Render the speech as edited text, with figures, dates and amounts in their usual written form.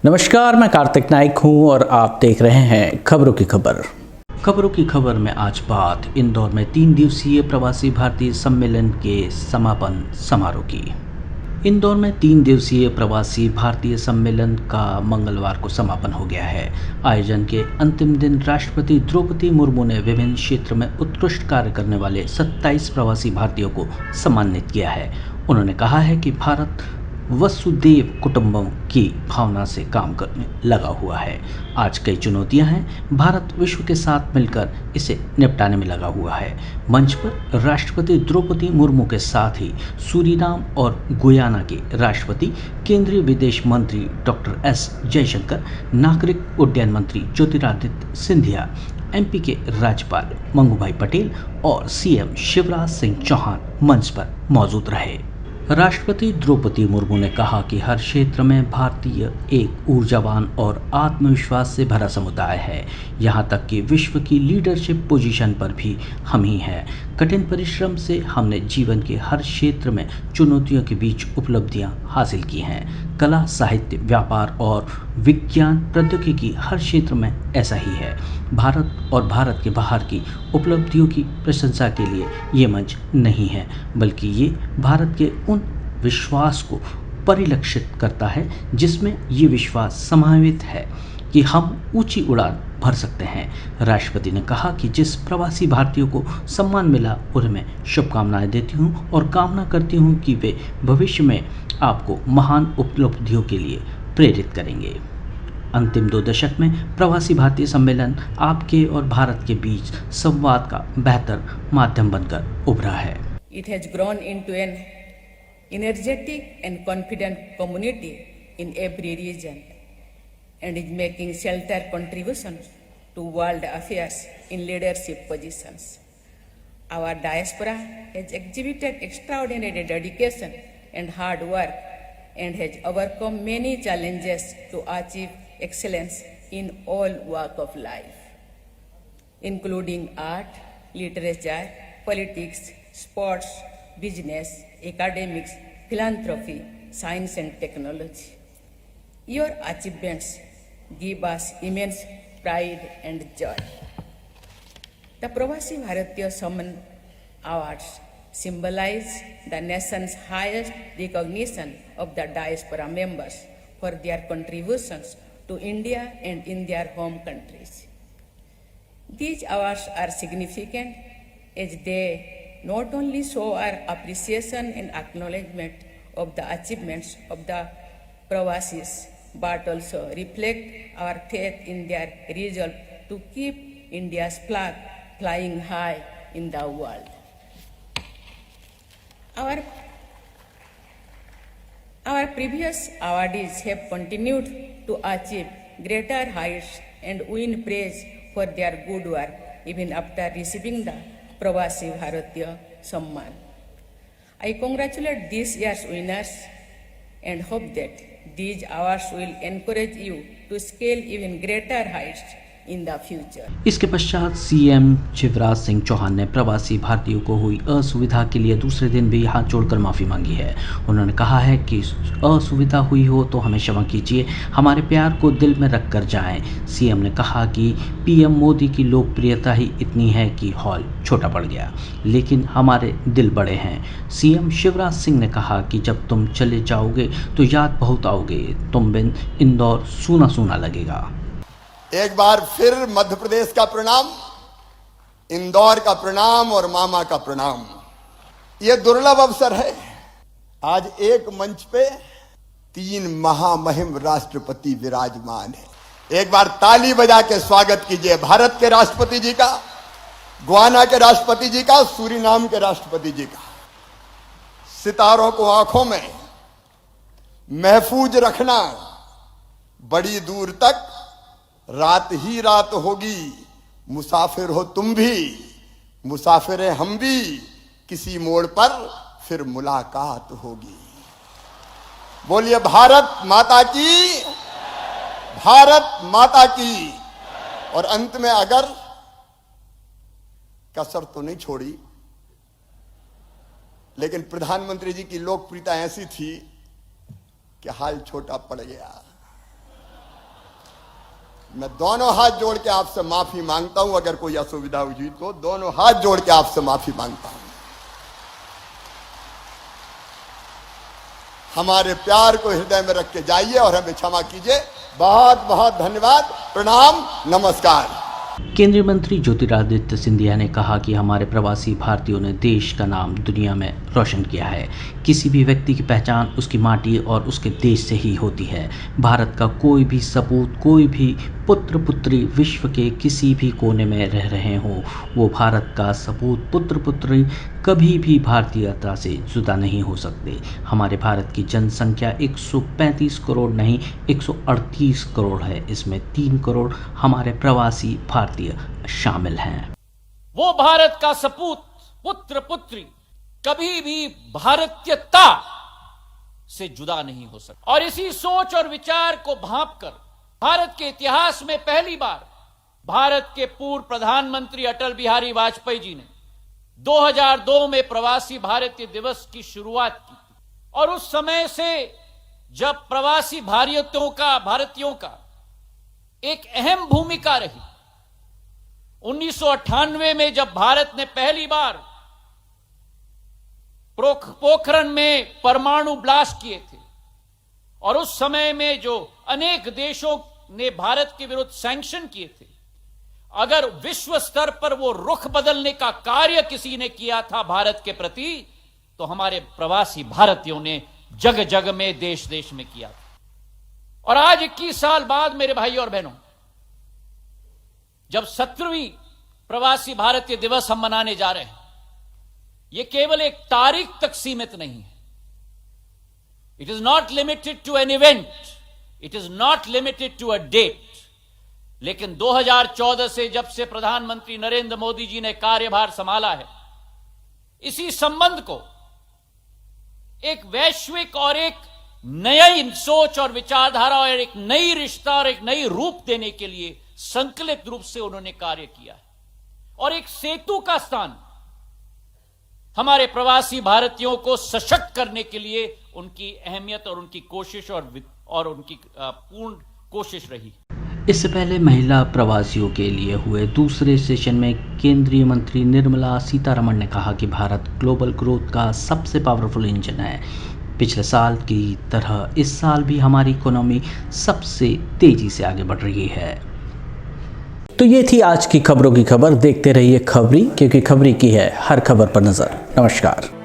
नमस्कार, मैं कार्तिक नाइक हूं और आप देख रहे हैं खबरों की खबर में आज बात इंदौर में 3 दिवसीय प्रवासी भारतीय सम्मेलन के समापन समारोह की। इंदौर में 3 दिवसीय प्रवासी भारतीय सम्मेलन का मंगलवार को समापन हो गया है। आयोजन के अंतिम दिन राष्ट्रपति द्रौपदी मुर्मू ने विभिन्न क्षेत्र में उत्कृष्ट कार्य करने वाले 27 प्रवासी भारतीयों को सम्मानित किया है। उन्होंने कहा है कि भारत वसुदेव कुटुंबकम की भावना से काम करने लगा हुआ है। आज कई चुनौतियां हैं, भारत विश्व के साथ मिलकर इसे निपटाने में लगा हुआ है। मंच पर राष्ट्रपति द्रौपदी मुर्मू के साथ ही सूरीनाम और गुयाना के राष्ट्रपति, केंद्रीय विदेश मंत्री डॉक्टर एस जयशंकर, नागरिक उड्डयन मंत्री ज्योतिरादित्य सिंधिया, एमपी के राज्यपाल मंगूभाई पटेल और सीएम शिवराज सिंह चौहान मंच पर मौजूद रहे। राष्ट्रपति द्रौपदी मुर्मू ने कहा कि हर क्षेत्र में भारतीय एक ऊर्जावान और आत्मविश्वास से भरा समुदाय है। यहाँ तक कि विश्व की लीडरशिप पोजीशन पर भी हम ही हैं। कठिन परिश्रम से हमने जीवन के हर क्षेत्र में चुनौतियों के बीच उपलब्धियाँ हासिल की हैं। कला, साहित्य, व्यापार और विज्ञान, प्रौद्योगिकी, हर क्षेत्र में ऐसा ही है। भारत और भारत के बाहर की उपलब्धियों की प्रशंसा के लिए ये मंच नहीं है, बल्कि ये भारत के उन विश्वास को परिलक्षित करता है जिसमें ये विश्वास समाहित है कि हम ऊंची उड़ान भर सकते हैं। राष्ट्रपति ने कहा कि जिस प्रवासी भारतीयों को सम्मान मिला उन्हें मैं शुभकामनाएं देती हूं और कामना करती हूं कि वे भविष्य में आपको महान उपलब्धियों के लिए प्रेरित करेंगे। अंतिम 2 दशक में प्रवासी भारतीय सम्मेलन आपके और भारत के बीच संवाद का बेहतर माध्यम बनकर उभरा है। It has grown into an energetic and confident community in every region and is making sheltered contributions to world affairs in leadership positions. Our diaspora has exhibited extraordinary dedication and hard work and has overcome many challenges to achieve excellence in all walks of life, including art, literature, politics, sports, business, academics, philanthropy, science and technology. Your achievements give us immense pride and joy. The Pravasi Bharatiya Samman Awards symbolize the nation's highest recognition of the diaspora members for their contributions to India and in their home countries. These awards are significant as they not only show our appreciation and acknowledgement of the achievements of the Pravasis, but also reflect our faith in their resolve to keep India's flag flying high in the world. Our previous awardees have continued to achieve greater heights and win praise for their good work even after receiving the Pravasi Bharatiya Samman. I congratulate this year's winners and hope that these awards will encourage you to scale even greater heights in the future. इसके पश्चात CM Shivraj Singh Chauhan ने प्रवासी भारतीयों को हुई असुविधा के लिए दूसरे दिन भी हाथ जोड़कर माफ़ी मांगी है। उन्होंने कहा है कि असुविधा हुई हो तो हमें क्षमा कीजिए, हमारे प्यार को दिल में रख कर जाएं। सीएम ने कहा कि पीएम मोदी की लोकप्रियता ही इतनी है कि हॉल छोटा पड़ गया, लेकिन हमारे दिल बड़े हैं। सीएम शिवराज सिंह ने कहा कि जब तुम चले जाओगे तो याद बहुत आओगे, तुम बिन इंदौर सूना सूना लगेगा। एक बार फिर मध्य प्रदेश का प्रणाम, इंदौर का प्रणाम और मामा का प्रणाम। यह दुर्लभ अवसर है, आज एक मंच पे 3 महामहिम राष्ट्रपति विराजमान है। एक बार ताली बजा के स्वागत कीजिए भारत के राष्ट्रपति जी का, गुयाना के राष्ट्रपति जी का, सूरीनाम के राष्ट्रपति जी का। सितारों को आंखों में महफूज रखना, बड़ी दूर तक रात ही रात होगी। मुसाफिर हो तुम भी, मुसाफिर हैं हम भी, किसी मोड़ पर फिर मुलाकात होगी। बोलिए भारत माता की, भारत माता की। और अंत में अगर कसर तो नहीं छोड़ी, लेकिन प्रधानमंत्री जी की लोकप्रियता ऐसी थी कि हाल छोटा पड़ गया। मैं दोनों हाथ जोड़ के आपसे माफी मांगता हूं, अगर कोई असुविधा हुई तो दोनों हाथ जोड़ के आपसे माफी मांगता हूं। हमारे प्यार को हृदय में रख के जाइए और हमें क्षमा कीजिए। बहुत बहुत धन्यवाद, प्रणाम, नमस्कार। केंद्रीय मंत्री ज्योतिरादित्य सिंधिया ने कहा कि हमारे प्रवासी भारतीयों ने देश का नाम दुनिया में रोशन किया है। किसी भी व्यक्ति की पहचान उसकी माटी और उसके देश से ही होती है। भारत का कोई भी सपूत, कोई भी पुत्र पुत्री विश्व के किसी भी कोने में रह रहे हों, वो भारत का सपूत, पुत्र पुत्री कभी भी भारतीयता से जुदा नहीं हो सकते। हमारे भारत की जनसंख्या 135 करोड़ नहीं 138 करोड़ है। इसमें 3 करोड़ हमारे प्रवासी भारतीय शामिल हैं। वो भारत का सपूत, पुत्र पुत्री कभी भी भारतीयता से जुदा नहीं हो सकता। और इसी सोच और विचार को भांपकर भारत के इतिहास में पहली बार भारत के पूर्व प्रधानमंत्री अटल बिहारी वाजपेयी जी ने 2002 में प्रवासी भारतीय दिवस की शुरुआत की थी। और उस समय से जब प्रवासी भारतीयों का एक अहम भूमिका रही। 1998 में जब भारत ने पहली बार पोखरण में परमाणु ब्लास्ट किए थे और उस समय में जो अनेक देशों ने भारत के विरुद्ध सैंक्शन किए थे, अगर विश्व स्तर पर वो रुख बदलने का कार्य किसी ने किया था भारत के प्रति, तो हमारे प्रवासी भारतीयों ने जग जग में, देश देश में किया था। और आज 21 साल बाद मेरे भाई और बहनों, जब 17वीं प्रवासी भारतीय दिवस हम मनाने जा रहे हैं, यह केवल एक तारीख तक सीमित नहीं है। It is not limited to an event, it is not limited to a date. लेकिन 2014 से जब से प्रधानमंत्री नरेंद्र मोदी जी ने कार्यभार संभाला है, इसी संबंध को एक वैश्विक और एक नई सोच और विचारधारा और एक नई रिश्ता और एक नई रूप देने के लिए संकलित रूप से उन्होंने कार्य किया है। और एक सेतु का स्थान हमारे प्रवासी भारतीयों को सशक्त करने के लिए उनकी अहमियत और उनकी कोशिश और उनकी पूर्ण कोशिश रही। इससे पहले महिला प्रवासियों के लिए हुए दूसरे सेशन में केंद्रीय मंत्री निर्मला सीतारमण ने कहा कि भारत ग्लोबल ग्रोथ का सबसे पावरफुल इंजन है। पिछले साल की तरह इस साल भी हमारी इकोनॉमी सबसे तेजी से आगे बढ़ रही है। तो ये थी आज की खबरों की खबर। देखते रहिए खबरी, क्योंकि खबरी की है हर खबर पर नजर। नमस्कार।